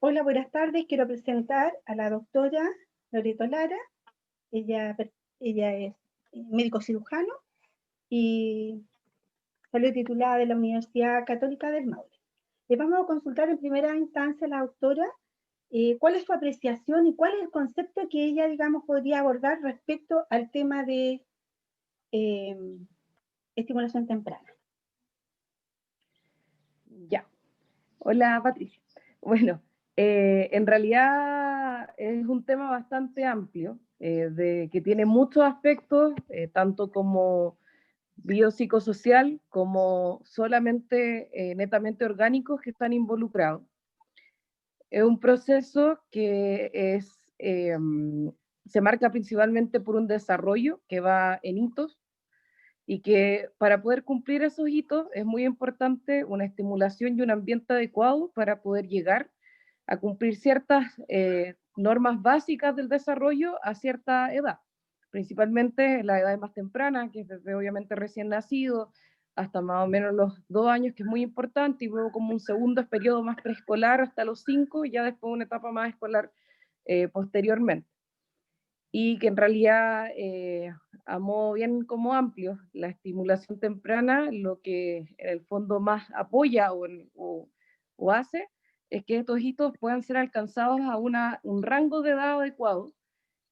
Hola, buenas tardes. Quiero presentar a la doctora Loreto Lara. Ella, ella es médico cirujano y salió titulada de la Universidad Católica del Maule. Le vamos a consultar en primera instancia a la doctora cuál es su apreciación y cuál es el concepto que ella, digamos, podría abordar respecto al tema de eh, estimulación temprana. Ya. Hola, Patricia. Bueno, en realidad es un tema bastante amplio, que tiene muchos aspectos, tanto como biopsicosocial como solamente netamente orgánicos que están involucrados. Es un proceso que se marca principalmente por un desarrollo que va en hitos y que para poder cumplir esos hitos es muy importante una estimulación y un ambiente adecuado para poder llegar a cumplir ciertas normas básicas del desarrollo a cierta edad, principalmente la edad más temprana, que es desde obviamente recién nacido hasta más o menos los 2 años, que es muy importante, y luego como un segundo periodo más preescolar hasta los 5, y ya después una etapa más escolar posteriormente. Y que en realidad, a modo bien como amplio, la estimulación temprana lo que en el fondo más apoya o hace es que estos hitos puedan ser alcanzados a un rango de edad adecuado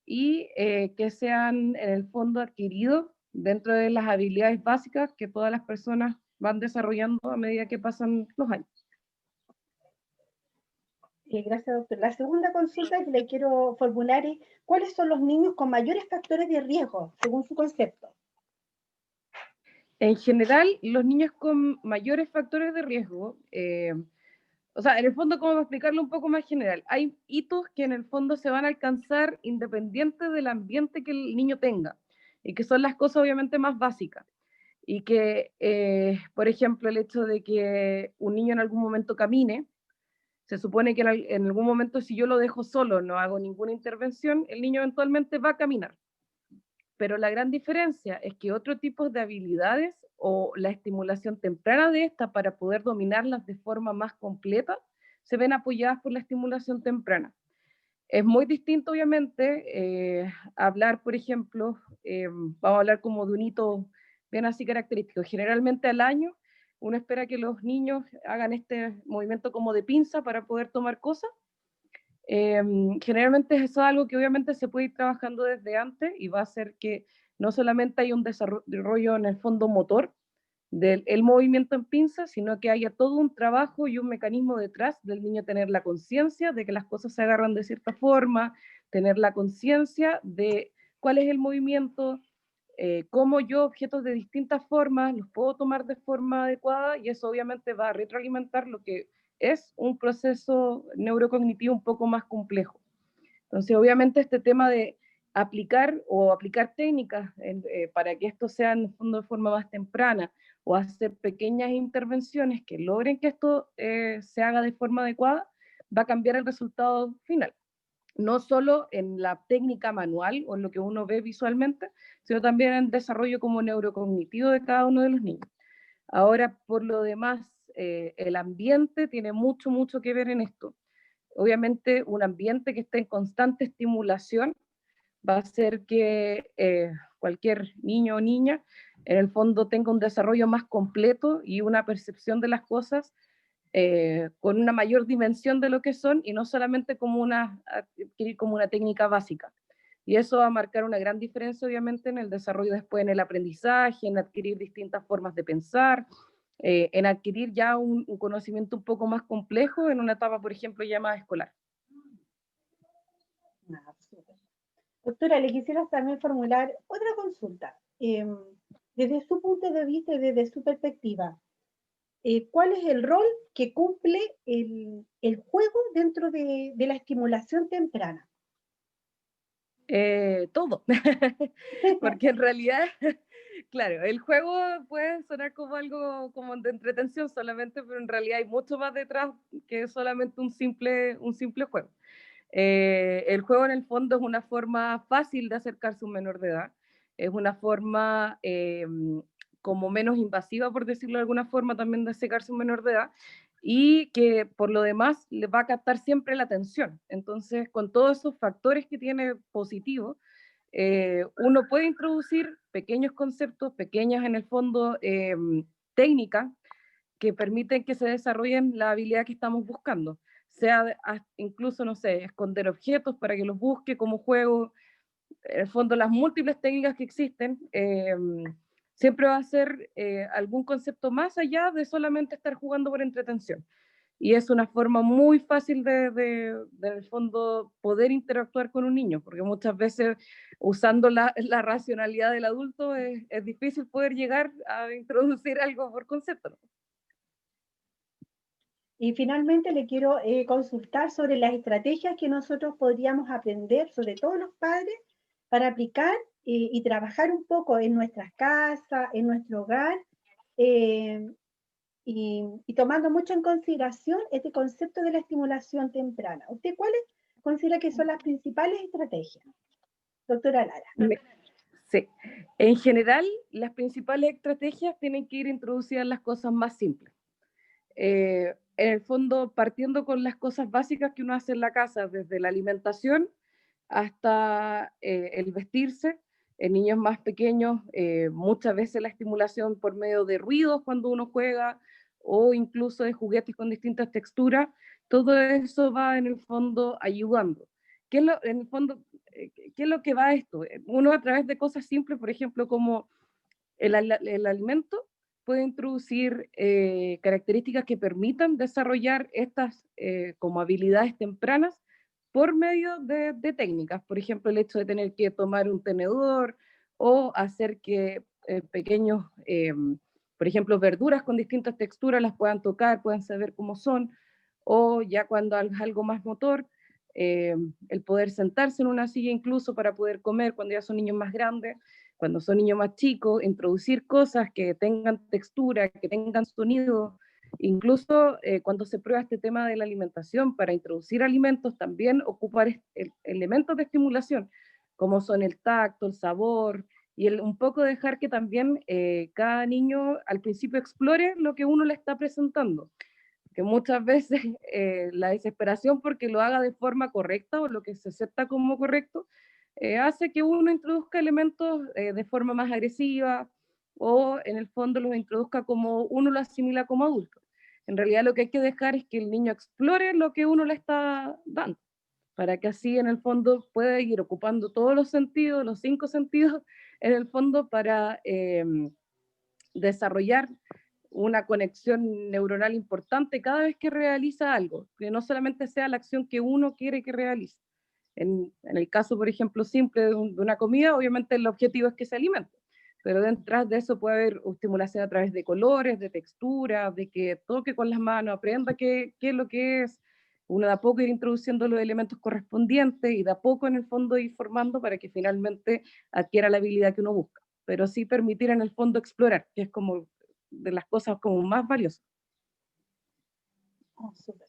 y que sean en el fondo adquiridos dentro de las habilidades básicas que todas las personas van desarrollando a medida que pasan los años. Gracias, doctor. La segunda consulta que le quiero formular es, ¿cuáles son los niños con mayores factores de riesgo, según su concepto? En general, los niños con mayores factores de riesgo, o sea, en el fondo, como explicarlo un poco más general, hay hitos que en el fondo se van a alcanzar independiente del ambiente que el niño tenga, y que son las cosas obviamente más básicas. Y que, por ejemplo, el hecho de que un niño en algún momento camine, se supone que en algún momento si yo lo dejo solo, no hago ninguna intervención, el niño eventualmente va a caminar. Pero la gran diferencia es que otro tipo de habilidades o la estimulación temprana de esta para poder dominarlas de forma más completa se ven apoyadas por la estimulación temprana. Es muy distinto, obviamente, hablar, por ejemplo, vamos a hablar como de un hito bien así característico. Generalmente al año uno espera que los niños hagan este movimiento como de pinza para poder tomar cosas. Generalmente eso es algo que obviamente se puede ir trabajando desde antes y va a hacer que no solamente haya un desarrollo en el fondo motor del el movimiento en pinza, sino que haya todo un trabajo y un mecanismo detrás del niño tener la conciencia de que las cosas se agarran de cierta forma, tener la conciencia de cuál es el movimiento, cómo yo objetos de distintas formas los puedo tomar de forma adecuada, y eso obviamente va a retroalimentar lo que es un proceso neurocognitivo un poco más complejo. Entonces, obviamente este tema de aplicar técnicas para que esto sea en el fondo de forma más temprana, o hacer pequeñas intervenciones que logren que esto se haga de forma adecuada, va a cambiar el resultado final. No solo en la técnica manual o en lo que uno ve visualmente, sino también en el desarrollo como neurocognitivo de cada uno de los niños. Ahora, por lo demás, el ambiente tiene mucho, mucho que ver en esto. Obviamente, un ambiente que esté en constante estimulación va a hacer que cualquier niño o niña en el fondo tenga un desarrollo más completo y una percepción de las cosas con una mayor dimensión de lo que son, y no solamente adquirir como una técnica básica. Y eso va a marcar una gran diferencia, obviamente, en el desarrollo después, en el aprendizaje, en adquirir distintas formas de pensar, en adquirir ya un conocimiento un poco más complejo en una etapa, por ejemplo, ya más escolar. Ah, súper. Doctora, le quisiera también formular otra consulta. Desde su punto de vista y desde su perspectiva, ¿cuál es el rol que cumple juego dentro de la estimulación temprana? Todo, porque en realidad, claro, el juego puede sonar como algo como de entretención solamente, pero en realidad hay mucho más detrás que solamente un simple juego. El juego en el fondo es una forma fácil de acercarse a un menor de edad, es una forma como menos invasiva, por decirlo de alguna forma, también de acercarse a un menor de edad, y que por lo demás le va a captar siempre la atención. Entonces, con todos esos factores que tiene positivos, uno puede introducir pequeños conceptos, pequeñas en el fondo técnicas que permiten que se desarrollen la habilidad que estamos buscando, sea incluso, no sé, esconder objetos para que los busque como juego. En el fondo, las múltiples técnicas que existen, siempre va a ser algún concepto más allá de solamente estar jugando por entretención. Y es una forma muy fácil en el fondo, poder interactuar con un niño, porque muchas veces usando la racionalidad del adulto es difícil poder llegar a introducir algo por concepto, ¿no? Y finalmente le quiero consultar sobre las estrategias que nosotros podríamos aprender, sobre todo los padres, para aplicar y trabajar un poco en nuestras casas, en nuestro hogar, eh, y tomando mucho en consideración este concepto de la estimulación temprana. ¿Usted cuáles considera que son las principales estrategias, doctora Lara? Sí, en general las principales estrategias tienen que ir introducidas las cosas más simples. En el fondo, partiendo con las cosas básicas que uno hace en la casa, desde la alimentación hasta el vestirse. En niños más pequeños, muchas veces la estimulación por medio de ruidos cuando uno juega o incluso de juguetes con distintas texturas, todo eso va en el fondo ayudando. En el fondo, ¿qué es lo que va a esto? Uno a través de cosas simples, por ejemplo, como el alimento, puede introducir características que permitan desarrollar estas como habilidades tempranas por medio de técnicas. Por ejemplo, el hecho de tener que tomar un tenedor o hacer que pequeños, por ejemplo, verduras con distintas texturas las puedan tocar, puedan saber cómo son, o ya cuando es algo más motor, el poder sentarse en una silla incluso para poder comer cuando ya son niños más grandes, cuando son niños más chicos, introducir cosas que tengan textura, que tengan sonido. Incluso cuando se prueba este tema de la alimentación, para introducir alimentos, también ocupar elementos de estimulación, como son el tacto, el sabor, y un poco dejar que también cada niño al principio explore lo que uno le está presentando. Que muchas veces la desesperación porque lo haga de forma correcta o lo que se acepta como correcto, hace que uno introduzca elementos de forma más agresiva o en el fondo los introduzca como uno lo asimila como adulto. En realidad lo que hay que dejar es que el niño explore lo que uno le está dando, para que así en el fondo pueda ir ocupando todos los sentidos, los 5 sentidos, en el fondo para desarrollar una conexión neuronal importante cada vez que realiza algo, que no solamente sea la acción que uno quiere que realice. En el caso, por ejemplo, simple de una comida, obviamente el objetivo es que se alimente, pero detrás de eso puede haber estimulación a través de colores, de texturas, de que toque con las manos, aprenda qué es lo que es, uno de a poco ir introduciendo los elementos correspondientes y de a poco en el fondo ir formando para que finalmente adquiera la habilidad que uno busca, pero sí permitir en el fondo explorar, que es como de las cosas como más valiosas. Oh, súper.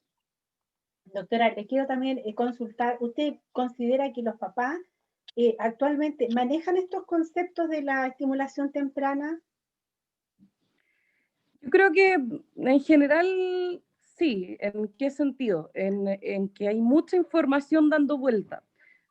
Doctora, le quiero también consultar, ¿usted considera que los papás actualmente manejan estos conceptos de la estimulación temprana? Yo creo que en general sí. ¿En qué sentido? En que hay mucha información dando vuelta.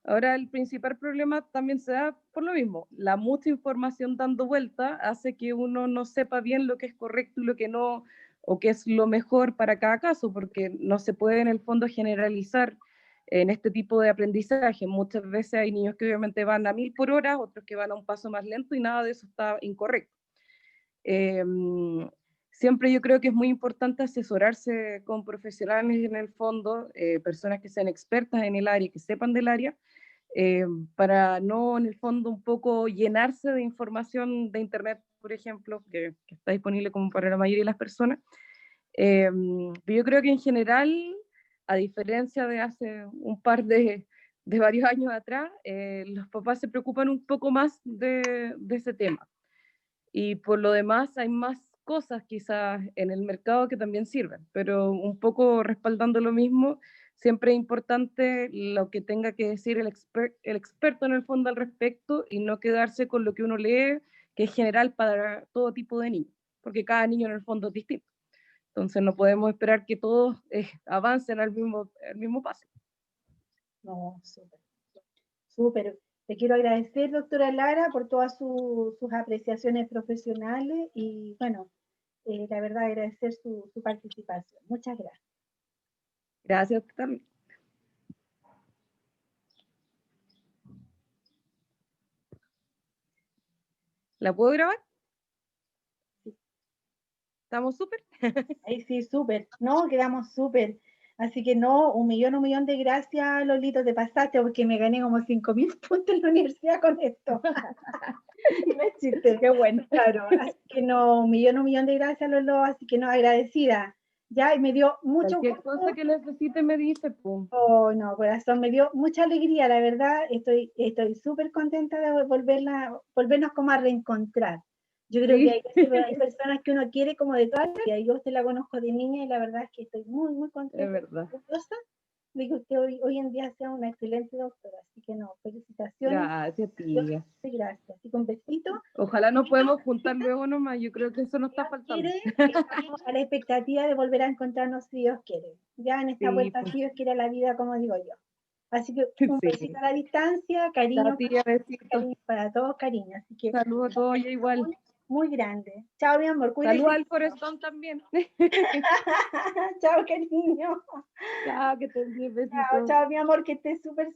Ahora el principal problema también se da por lo mismo. La mucha información dando vuelta hace que uno no sepa bien lo que es correcto y lo que no, o qué es lo mejor para cada caso, porque no se puede en el fondo generalizar en este tipo de aprendizaje. Muchas veces hay niños que obviamente van a 1000 por hora, otros que van a un paso más lento y nada de eso está incorrecto. Eh, Siempre yo creo que es muy importante asesorarse con profesionales en el fondo, personas que sean expertas en el área, que sepan del área, para no en el fondo un poco llenarse de información de internet, por ejemplo, que está disponible como para la mayoría de las personas. Pero yo creo que en general, a diferencia de hace un par de varios años atrás, los papás se preocupan un poco más de ese tema. Y por lo demás hay más cosas quizás en el mercado que también sirven, pero un poco respaldando lo mismo, siempre es importante lo que tenga que decir el experto en el fondo al respecto y no quedarse con lo que uno lee, que es general para todo tipo de niños, porque cada niño en el fondo es distinto. Entonces no podemos esperar que todos avancen al mismo paso. No, súper. Súper. Te quiero agradecer, doctora Lara, por todas sus apreciaciones profesionales y, bueno, la verdad, agradecer su participación. Muchas gracias. Gracias a usted también. ¿La puedo grabar? Sí. ¿Estamos súper? Ahí sí, súper. No, quedamos súper. Así que no, un millón de gracias, Lolito, te pasaste porque me gané como 5.000 puntos en la universidad con esto. Y no es chiste. Qué bueno. Claro, así que no, un millón de gracias, Lolo, así que no, agradecida. Ya, y me dio mucho Cualquier gusto. cosa que necesite me dice, pum. Oh, no, corazón, me dio mucha alegría, la verdad, estoy súper contenta de volvernos como a reencontrar. Yo creo que Sí, hay personas que uno quiere como de toda la vida. Yo a usted la conozco de niña y la verdad es que estoy muy es contenta, verdad. orgullosa de que usted hoy en día sea una excelente doctora. Así que no, felicitaciones, Gracias, tía. gracias. Así que un besito. Ojalá nos podemos juntar luego nomás, yo creo que eso nos está faltando. Quiere, estamos a la expectativa de volver a encontrarnos si Dios quiere. Ya en esta Sí, vuelta, pues, si Dios quiere, a la vida, como digo yo. Así que un sí. besito a la distancia, La cariño, tía, besitos. cariño para todos, cariño. Así que Saludos a todos, ya igual. muy grande. Chao, mi amor, cuídese. Saludos al Forestón también. Chao, cariño. Chao, que te bien, Chao, besitos. chao, mi amor, que estés súper